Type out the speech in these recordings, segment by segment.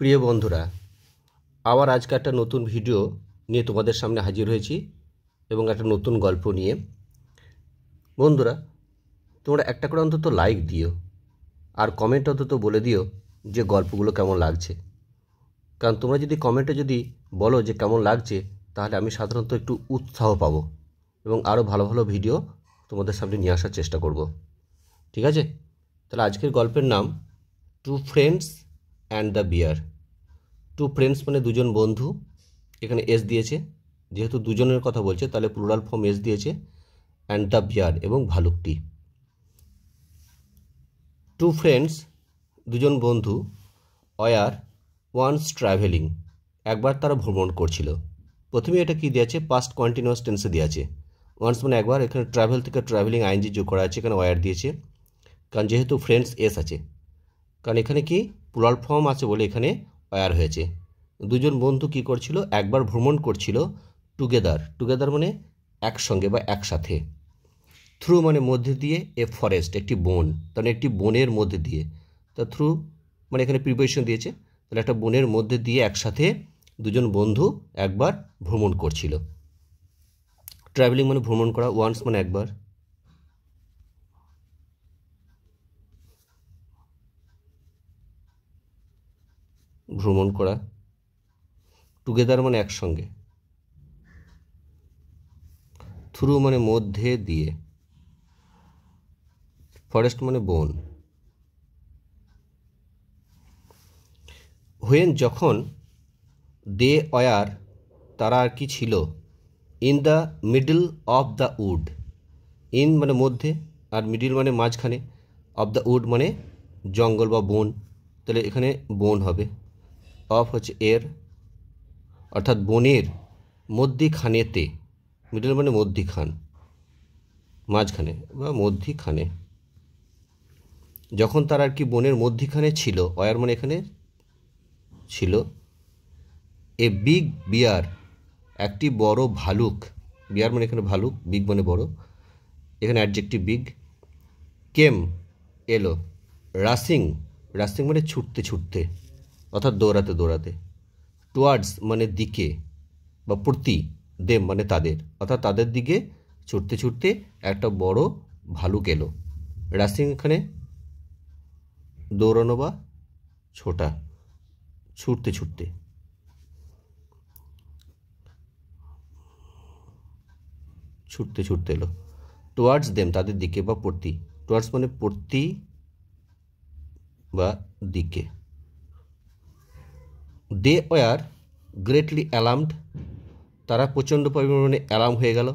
প্রিয় বন্ধুরা, আবার আজকে একটা নতুন ভিডিও নিয়ে তোমাদের সামনে হাজির হয়েছি এবং একটা নতুন গল্প নিয়ে। বন্ধুরা, তোমরা একটা করে অন্তত লাইক দিও আর কমেন্ট অন্তত বলে দিও যে গল্পগুলো কেমন লাগছে। কারণ তোমরা যদি কমেন্টে বলো যে কেমন লাগছে, তাহলে আমি সাধারণত একটু উৎসাহ পাবো এবং আরও ভালো ভালো ভিডিও তোমাদের সামনে নিয়ে আসার চেষ্টা করব। ঠিক আছে? তাহলে আজকের গল্পের নাম two friends and the bear. Two friends মানে দুজন বন্ধু, এখানে এস দিয়েছে, যেহেতু দুজনের কথা বলছে তাহলে প্লুরাল ফর্ম এস দিয়েছে, অ্যান্ড দ্য বিয়ার এবং ভালুকটি। টু ফ্রেন্ডস দুজন বন্ধু ওয়ার ওয়ান্স ট্রাভেলিং, একবার তারা ভ্রমণ করছিল। প্রথমে এটা কি দিয়েছে, পাস্ট কন্টিনিউয়াস টেন্সে দিয়েছে। ওয়ান্স মানে একবার, এখানে ট্রাভেল থেকে ট্রাভেলিং আইএনজি যোগ করা আছে, এখানে ওয়ার দিয়েছে কারণ যেহেতু ফ্রেন্ডস এস আছে, কারণ এখানে কি প্লুরাল ফর্ম আছে বলে এখানে ওয়ার হয়েছে। দুজন বন্ধু কি করছিল, একবার ভ্রমণ করছিল। টুগেদার, টুগেদার মানে একসঙ্গে বা একসাথে। থ্রু মানে মধ্যে দিয়ে, এ ফরেস্ট একটি বন, তাহলে একটি বনের মধ্যে দিয়ে। তা থ্রু মানে এখানে প্রিপোজিশন দিয়েছে, তাহলে একটা বনের মধ্যে দিয়ে একসাথে দুজন বন্ধু একবার ভ্রমণ করছিল। ট্রাভেলিং মানে ভ্রমণ করা, ওয়ান্স মানে একবার, ভ্রমণ করা। টুগেদার মানে একসঙ্গে, থ্রু মানে মধ্যে দিয়ে, ফরেস্ট মানে বন। হোয়েন যখন, দে ওয়ার তারা আর কি ছিল, in the middle of the wood. In মানে মধ্যে, আর মিডিল মানে মাঝখানে, অফ দ্য উড মানে জঙ্গল বা বন, তাহলে এখানে বন হবে। অফ হচ্ছে এর, অর্থাৎ বনের মধ্যিখানেতে, মিডল মানে মধ্যিখান, মাঝখানে বা মধ্যিখানে। যখন তারা আর কি বনের মধ্যিখানে ছিল, ওয়ার মানে এখানে ছিল, এ বিগ বিয়ার একটি বড় ভালুক, বিয়ার মানে এখানে ভালুক, বিগ মানে বড়, এখানে অ্যাডজেক্টিভ বিগ, কেম এলো, রাসিং, রাসিং মানে ছুটতে ছুটতে অর্থাৎ দৌড়াতে দৌড়াতে, টুয়ার্ডস মানে দিকে বা প্রতি, দেম মানে তাদের অর্থাৎ তাদের দিকে ছুটতে ছুটতে একটা বড় ভালুক এলো। রাসিং এখানে দৌড়ানো বা ছোটা, ছুটতে ছুটতে। ছুটতে ছুটতে এলো, টুয়ার্ডস দেম তাদের দিকে বা প্রতি, টুয়ার্ডস মানে প্রতি বা দিকে। দে ওয়ার গ্রেটলি অ্যালার্মড, তারা প্রচণ্ড পরিমাণে অ্যালার্ম হয়ে গেল,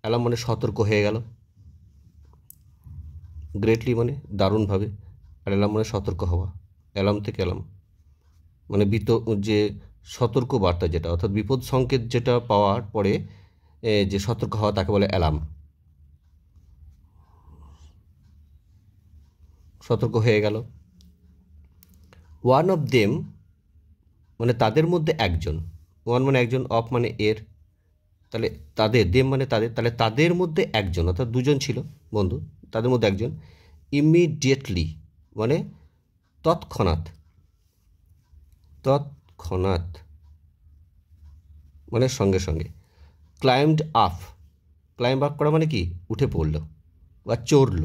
অ্যালার্ম মানে সতর্ক হয়ে গেল, গ্রেটলি মানে দারুণভাবে, আর অ্যালার্ম মানে সতর্ক হওয়া, অ্যালার্ম থেকে অ্যালার্ম মানে যে সতর্ক বার্তা যেটা, অর্থাৎ বিপদ সংকেত যেটা পাওয়ার পরে যে সতর্ক হওয়া তাকে বলে অ্যালার্ম। সতর্ক হয়ে গেল। ওয়ান অফ দেম মানে তাদের মধ্যে একজন, ওয়ান মানে একজন, অফ মানে এর, তাহলে তাদের, দেম মানে তাদের, তাহলে তাদের মধ্যে একজন অর্থাৎ দুজন ছিল বন্ধু, তাদের মধ্যে একজন। ইমিডিয়েটলি মানে তৎক্ষণাৎ, তৎক্ষণাৎ মানে সঙ্গে সঙ্গে। ক্লাইম্বড আপ, ক্লাইম্ব আপ করা মানে কি উঠে পড়ল বা চড়ল,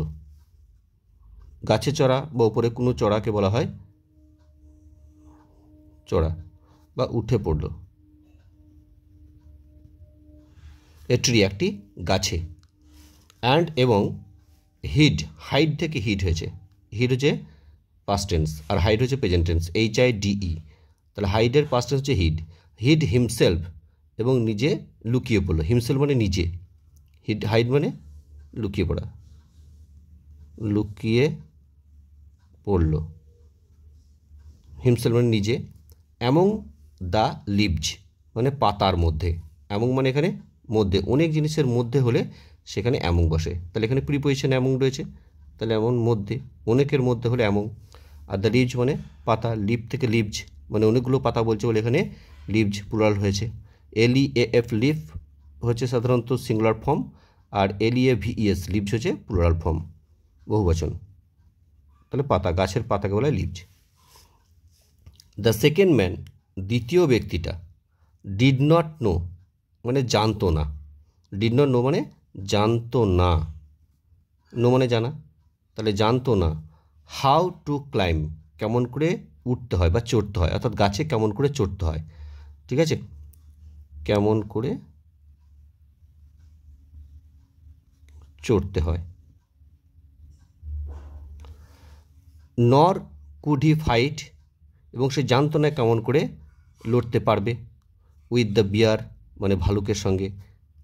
গাছে চড়া বা উপরে কোনো চড়াকে বলা হয় চড়া বা উঠে পড়ল। এ ট্রি একটি গাছে। অ্যান্ড এবং হিড, হাইড থেকে হিড হয়েছে, হিড হচ্ছে পাস্ট টেন্স আর হাইড হচ্ছে প্রেজেন্ট টেন্স, HIDE, তাহলে হাইডের পাস্ট টেন্স হচ্ছে হিড। হিড হিমসেলফ এবং নিজে লুকিয়ে পড়লো, হিমসেলফ মানে নিজে, হিড হাইড মানে লুকিয়ে পড়া, লুকিয়ে পড়ল, হিমসেলফ মানে নিজে। অ্যামং দ্য লিভস মানে পাতার মধ্যে, অ্যামং মানে এখানে মধ্যে, অনেক জিনিসের মধ্যে হলে সেখানে অ্যামং বসে, তাহলে এখানে প্রিপোজিশন অ্যামং রয়েছে, তাহলে এমন মধ্যে, অনেকের মধ্যে হলে অ্যামং। আর দ্য লিভস মানে পাতা, লিভ থেকে লিভস মানে অনেকগুলো পাতা বলছে বলে এখানে লিভস প্লুরাল হয়েছে। LEAF লিভ হচ্ছে সাধারণত সিঙ্গুলার ফর্ম, আর LEAVES লিভস হচ্ছে প্লুরাল ফর্ম, বহুবচন। তাহলে পাতা, গাছের পাতাকে বলা হয় লিভস। দ্য সেকেন্ড ম্যান, দ্বিতীয় ব্যক্তিটা, ডিড নট নো মানে জানতো না, ডিড নট নো মানে জানতো না, নো মানে জানা, তাহলে জানতো না, হাউ টু ক্লাইম্ব কেমন করে উঠতে হয় বা চড়তে হয়, অর্থাৎ গাছে কেমন করে চড়তে হয়, ঠিক আছে, কেমন করে চড়তে হয়। নর কুড হি ফাইট, এবং সে জানতো না কেমন করে লড়তে পারবে, উইথ দ্য বিয়ার মানে ভালুকের সঙ্গে,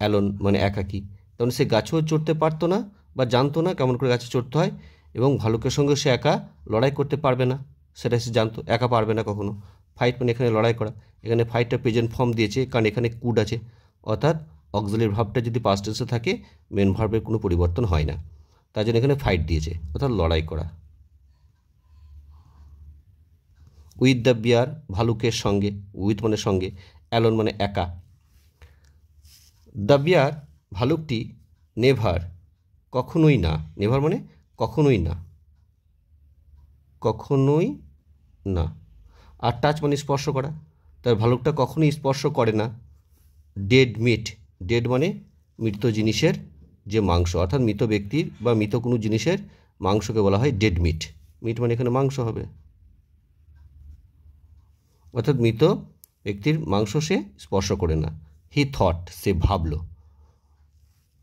অ্যালোন মানে একাকী, তখন সে গাছেও চড়তে পারতো না বা জানতো না কেমন করে গাছে চড়তে হয়, এবং ভালুকের সঙ্গে সে একা লড়াই করতে পারবে না, সেটা সে জানতো, একা পারবে না কখনো। ফাইট মানে এখানে লড়াই করা, এখানে ফাইটটা প্রেজেন্ট ফর্ম দিয়েছে কারণ এখানে কুড আছে, অর্থাৎ অক্সিলারি ভার্বটা যদি পাস্ট টেন্সে থাকে মেন ভার্বের কোনো পরিবর্তন হয় না, তার জন্য এখানে ফাইট দিয়েছে, অর্থাৎ লড়াই করা। উইথ দ্য বিয়ার ভালুকের সঙ্গে, উইথ মানে সঙ্গে, অ্যালোন মানে একা। দ্য বিয়ার ভালুকটি, নেভার কখনোই না, নেভার মানে কখনোই না, কখনোই না, আর টাচ মানে স্পর্শ করা, তার ভালুকটা কখনোই স্পর্শ করে না ডেড মিট, ডেড মানে মৃত জিনিসের যে মাংস, অর্থাৎ মৃত ব্যক্তির বা মৃত কোনো জিনিসের মাংসকে বলা হয় ডেড মিট, মিট মানে এখানে মাংস হবে, অর্থাৎ মৃত ব্যক্তির মাংস সে স্পর্শ করে না। হি থট সে ভাবল,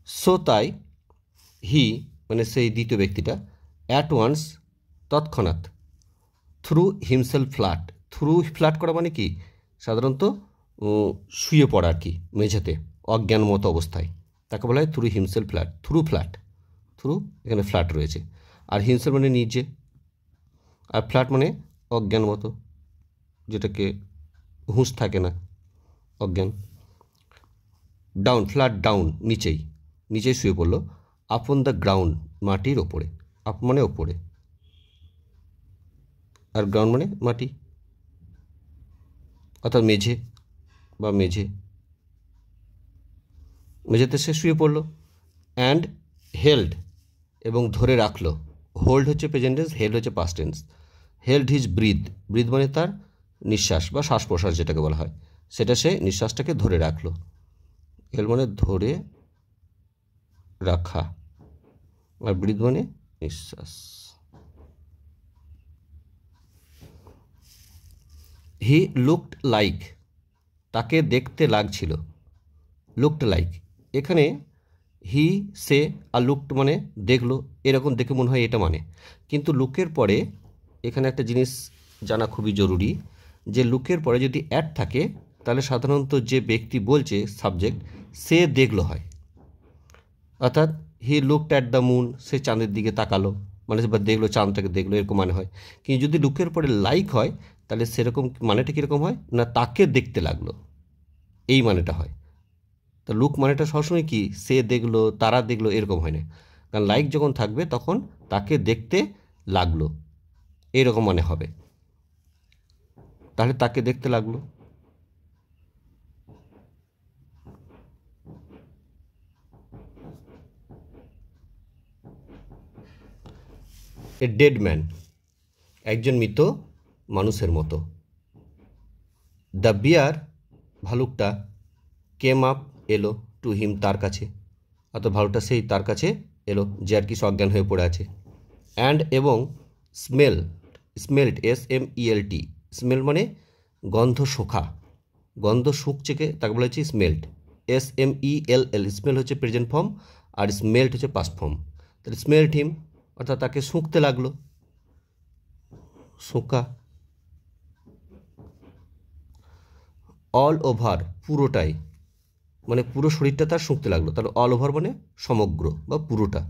সো তাই, হি মানে সেই দ্বিতীয় ব্যক্তিটা, অ্যাট ওয়ান্স তৎক্ষণাৎ, through himself flat, through flat করা মানে কি সাধারণত শুয়ে পড়া আর কি মেঝেতে অজ্ঞান মতো অবস্থায়, তাকে বলা হয় through himself flat, through flat, through এখানে ফ্ল্যাট রয়েছে, আর হিমসেল মানে নিজে, আর ফ্ল্যাট মানে অজ্ঞান মতো, যেটাকে হুঁশ থাকে না, অজ্ঞান। ডাউন, ফ্ল্যাট ডাউন নিচেই, নিচেই শুয়ে পড়লো, আপন দ্য গ্রাউন্ড মাটির ওপরে, আপ মানে ওপরে, আর গ্রাউন্ড মানে মাটি, অর্থাৎ মেঝে বা মেঝে, মেঝেতে সে শুয়ে পড়লো। অ্যান্ড হেল্ড এবং ধরে রাখলো, হোল্ড হচ্ছে প্রেজেন্ট টেন্স, হেল্ড হচ্ছে past tense. Held his breath, breath মানে তার নিঃশ্বাস বা শ্বাস প্রশ্বাস যেটাকে বলা হয়, সেটা সে নিঃশ্বাসটাকে ধরে রাখলো, হেল্ড মানে ধরে রাখা, আর ব্রিথ মানে নিঃশ্বাস। হি লুকড লাইক, তাকে দেখতে লাগছিল, লুকড লাইক, এখানে হি সে আর লুকড মানে দেখলো, এরকম দেখে মনে হয় এটা মানে, কিন্তু লুকের পরে এখানে একটা জিনিস জানা খুবই জরুরি, যে লুকের পরে যদি অ্যাট থাকে তাহলে সাধারণত যে ব্যক্তি বলছে সাবজেক্ট সে দেখলো হয়, অর্থাৎ he looked at the moon, সে চাঁদের দিকে তাকালো মানে বা দেখলো, চাঁদটাকে দেখলো, এরকম মানে হয়। কিন্তু যদি লুকের পরে লাইক হয় তাহলে সেরকম মানেটা কীরকম হয় না তাকে দেখতে লাগলো, এই মানেটা হয়। তা লুক মানেটা সবসময় কি সে দেখলো, তারা দেখলো, এরকম হয় না, কারণ লাইক যখন থাকবে তখন তাকে দেখতে লাগলো এইরকম মানে হবে, তাহলে তাকে দেখতে লাগলো। এ ডেড ম্যান, একজন মৃত মানুষের মতো। দ্য বিয়ার ভালুকটা, কেম আপ এলো, টু হিম তার কাছে, অর্থাৎ ভালুকটা সেই তার কাছে এলো যে আর কি সজ্ঞান হয়ে পড়ে আছে। অ্যান্ড এবং স্মেল, স্মেল্ট SMELT, স্মেল মানে গন্ধ শোকা, গন্ধ শুকছেকে তাকে বলা হচ্ছে স্মেল্ট, SMELL, স্মেল হচ্ছে প্রেজেন্ট ফর্ম আর স্মেল্ট হচ্ছে পাস্ট ফর্ম, তাহলে স্মেল্ট হিম অর্থাৎ তাকে শুঁকতে লাগলো, শোকা। অল ওভার পুরোটাই, মানে পুরো শরীরটা তার শুঁকতে লাগলো, তাহলে অল ওভার মানে সমগ্র বা পুরোটা।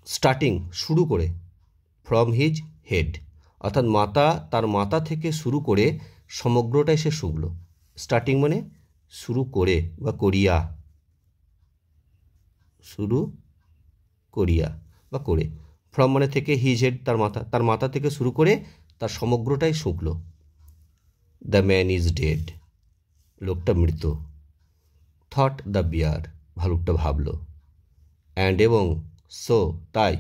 স্টার্টিং শুরু করে, ফ্রম হিজ হেড, অর্থাৎ তার মাথা থেকে শুরু করে সমগ্রটাই সে শুকলো, স্টার্টিং মানে শুরু করে বা করিয়া, শুরু করিয়া বা করে, ফ্রম মানে থেকে, হিজ হেড তার মাথা থেকে শুরু করে তার সমগ্রটাই শুকলো। দ্য ম্যান ইজ ডেড, লোকটা মৃত। থট দ্য বিয়ার, ভালুকটা ভাবল। অ্যান্ড এবং সো তাই,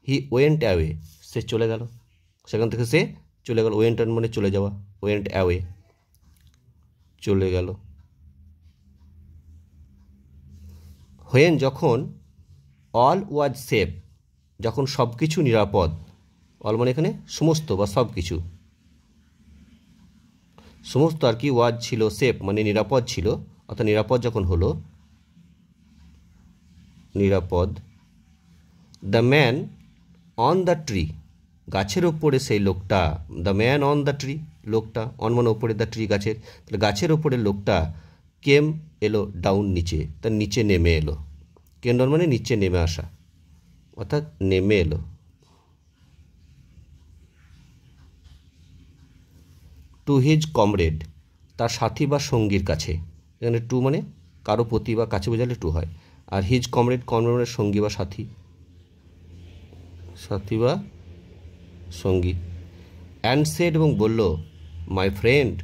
হি ওয়েন্ট অ্যাওয়ে, সে সে চলে গেল, সেখান থেকে সে চলে গেল। ওয়েন্ট মানে চলে যাওয়া, ওয়েন্ট অ্যাওয়ে, চলে গেল। হোয়েন যখন, অল ওয়াজ সেফ, যখন সব কিছু নিরাপদ, অল মানে এখানে সমস্ত বা সব কিছু, সমস্ত আর কি, ওয়াজ ছিল, সেফ মানে নিরাপদ ছিল, অর্থাৎ নিরাপদ যখন হলো, নিরাপদ। The man on the tree, গাছের ওপরে সেই লোকটা, the man on the tree, লোকটা, অন মানে ওপরে, দ্য ট্রি গাছের, তাহলে গাছের ওপরে লোকটা, কেম এলো, ডাউন নিচে, তার নিচে নেমে এলো, কেম ডাউন মানে নিচে নেমে আসা, অর্থাৎ নেমে এলো। টু হিজ কমরেড, তার সাথী বা সঙ্গীর কাছে, এখানে টু মানে কারো প্রতি বা কাছে বোঝালে টু হয়, আর হিজ কমরেড, কমরেড মানে সঙ্গী বা সাথী, সাথী বা সঙ্গী। অ্যান্ড সেড এবং বলল, মাই ফ্রেন্ড,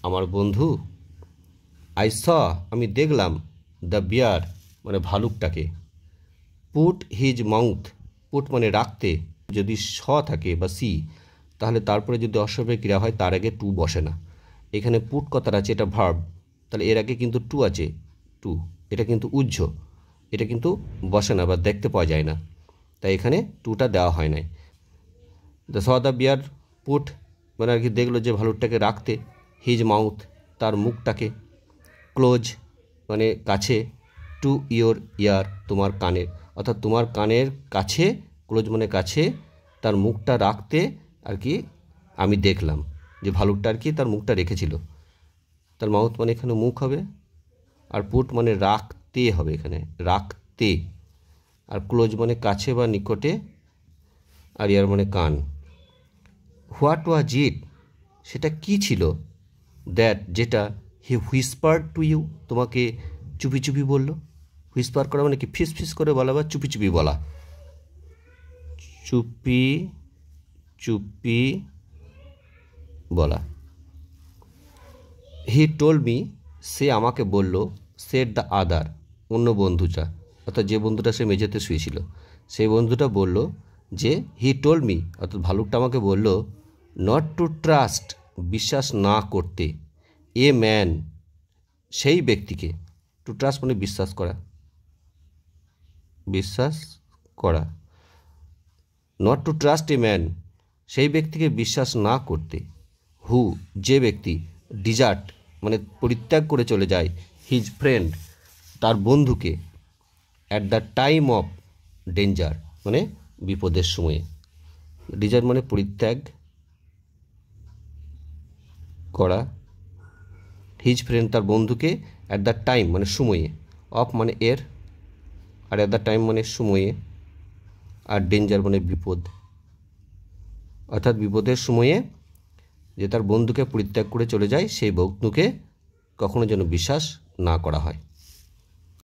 আমার বন্ধু, আই স, আমি দেখলাম, দ্য বিয়ার মানে ভালুকটাকে, পুট হিজ মাউথ, পুট মানে রাখতে, যদি স থাকে বা সি, তাহলে তারপরে যদি অসভ্যের ক্রিয়া হয় তার আগে টু বসে না। এখানে পুট কথাটা আছে, এটা ভার্ব, তাহলে এর আগে কিন্তু টু আছে, টু, এটা কিন্তু উজ্জ, এটা কিন্তু বসে না বা দেখতে পাওয়া যায় না, তাই এখানে টুটা দেওয়া হয় নাই। The saw the bear put মানে আর কি দেখলো যে ভালুকটাকে রাখতে, হিজ মাউথ তার মুখটাকে, ক্লোজ মানে কাছে, টু ইয়োর ইয়ার তোমার কানের, অর্থাৎ তোমার কানের কাছে, ক্লোজ মানে কাছে, তার মুখটা রাখতে আর কি আমি দেখলাম, যে ভালুকটা আর কি তার মুখটা রেখেছিল, তার মাউথ মানে এখানে মুখ হবে, আর পুট মানে রাখতে হবে, এখানে রাখতে, আর ক্লোজ মানে কাছে বা নিকটে, আর ইয়ার মানে কান। হোয়াট ওয়াজ ইট, সেটা কি ছিল, দ্যাট যেটা, হি হুইসপার্ড টু ইউ, তোমাকে চুপি চুপি বলল। হুইসপার করা মানে কি ফিস ফিস করে বলা বা চুপি চুপি বলা, চুপি চুপি বলা। হি টোল্ড মি, সে আমাকে বলল, সেড দ্য আদার, অন্য বন্ধুটা, অর্থাৎ যে বন্ধুটা সে মেঝেতে শুয়েছিল, সেই বন্ধুটা বলল যে, হি টোল্ড মি, অর্থাৎ ভালুকটা আমাকে বলল, নট টু ট্রাস্ট, বিশ্বাস না করতে, এ ম্যান, সেই ব্যক্তিকে, টু ট্রাস্ট মানে বিশ্বাস করা, বিশ্বাস করা, not to trust a man, সেই ব্যক্তিকে বিশ্বাস না করতে, হু যে ব্যক্তি, ডিজার্ট মানে পরিত্যাগ করে চলে যায়, হিজ ফ্রেন্ড তার বন্ধুকে, at the time of danger মানে বিপদের সময়ে, ডিজার্ট মানে পরিত্যাগ করা, হিজ ফ্রেন্ড তার বন্ধুকে, অ্যাট দ্য টাইম মানে সময়ে, অফ মানে এর, আর অ্যাট দ্য টাইম মানে সময়ে, আর ডেঞ্জার মানে বিপদ, অর্থাৎ বিপদের সময়ে যে তার বন্ধুকে পরিত্যাগ করে চলে যায় সেই বন্ধুকে কখনো যেন বিশ্বাস না করা হয়।